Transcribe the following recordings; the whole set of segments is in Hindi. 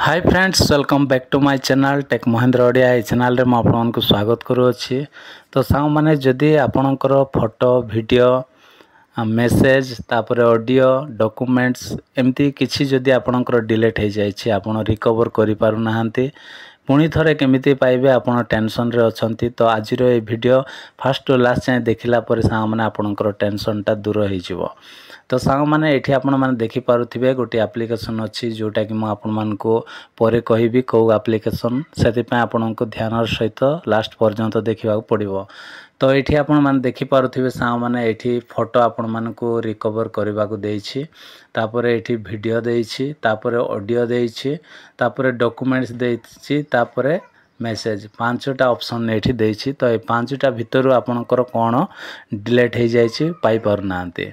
Hi friends welcome back to my channel Tech Mahendra Odia ये चैनल रे आपको स्वागत करुँची। तो सांग मैंने जदि आपणकर फोटो वीडियो मेसेज तापर ऑडियो डॉक्यूमेंट्स एमती किसी जदि आपणकर डिलीट हो जाए आपन रिकवर करि पारु नाहंती पुणी थरे केमिति पाइबे आपन टेंशन रे अछंती। तो आज रो ए वीडियो फर्स्ट टू लास्ट जाए देखिला पर सांग मैंने आपणकर टेंशनटा दूर हो जिवो। तो सांग मैंने एठी आपण माने देखि पारुथिबे गोटे एप्लिकेशन अछि जोटा कि म आपण मानको परे कहिबी को एप्लिकेशन सेति पे आपनको ध्यान सहित लास्ट पर्यंत देखिबा पड़िबो। तो एठी आपण माने देखि पारुथिबे सांग माने एठी फोटो आपण मानको रिकवर करबा को देछि, तापरे एठी वीडियो देछि, तापरे ऑडियो देछि, तापरे डॉक्यूमेंट्स देछि, तापरे मेसेज पांचटा ऑप्शन एठी देछि। तो ए पांचटा भितरु आपणकर कोन डिलीट हो जाइछि पाई पारु नांती।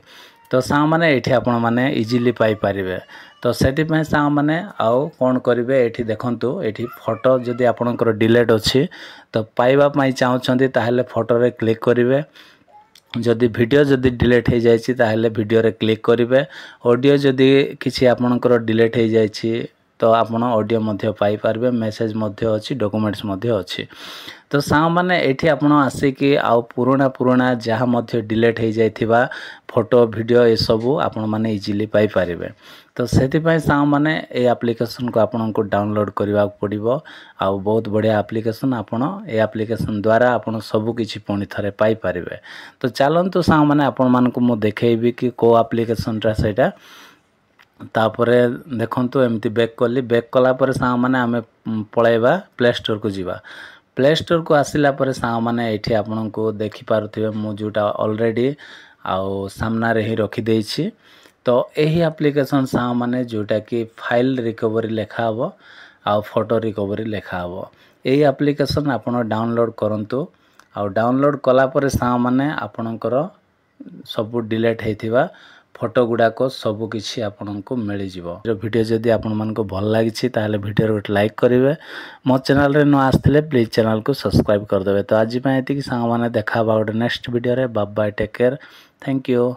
तो सांग माने एठी आपण माने इजीली पाई परिबे। तो सेति पे सांग माने आउ कोन करिवे एठी देखंतु एठी फोटो जदि आपणकर डिलीट अछि तो पाइबा पई चाहउछंती ताहेले फोटो रे क्लिक करिवे। जदि वीडियो जदि डिलीट हो जाइछि ताहेले वीडियो रे क्लिक करिवे। ऑडियो जदि किछि आपणकर डिलीट हो जाइछि तो आपण ऑडियो मध्य पाई पारबे, मेसेज मध्य अछि, डॉक्यूमेंट्स मध्य अछि। तो सांग माने एठी आपण आसिकी आउ पुराना जहाँ मध्य डिलीट हो जाइथिबा फोटो वीडियो ए सबु आपण माने इजीली पाई पारिबे। तो सेति पई सांग माने ए एप्लिकेशन को आपण को डाउनलोड करबा पड़िबो। आउ बहुत बढ़िया एप्लिकेशन आपण ए एप्लिकेशन द्वारा आपण सब किछि पुणी थरे पाई पारिबे। तो चलंतु सांग माने आपण मानको मु देखेइबी कि को एप्लिकेशन रा सेटा। तापरे देखंतु एमती बैक कली, बैक कला पर सांग माने आमे पळाइबा प्ले स्टोर को जीवा। प्ले स्टोर को आसिला पर सांग माने एठी आपनको देखि पारुथिबे मु जोटा ऑलरेडी आउ सामना रे ही रखी देछि। तो एही एप्लिकेशन सांग माने जोटा कि फाइल रिकवरी लेखा हबो आउ फोटो रिकवरी लेखा हबो। एही एप्लिकेशन आपण डाउनलोड करंतु। आउ डाउनलोड कला पर सांग माने आपणकर सब डिलीट हेथिबा फोटो गुडा को सब किछि आपनको मिल जिवो। जो वीडियो जदि आपण मानको भल लागिछि ताले वीडियो रे गोटे लाइक करिवे। मो चैनल रे न आस्थिले प्लीज चैनल को सब्सक्राइब कर देबे। तो आज पय एति कि सांग माने देखा बा गोटे नेक्स्ट वीडियो रे। Bye bye, take care, thank you.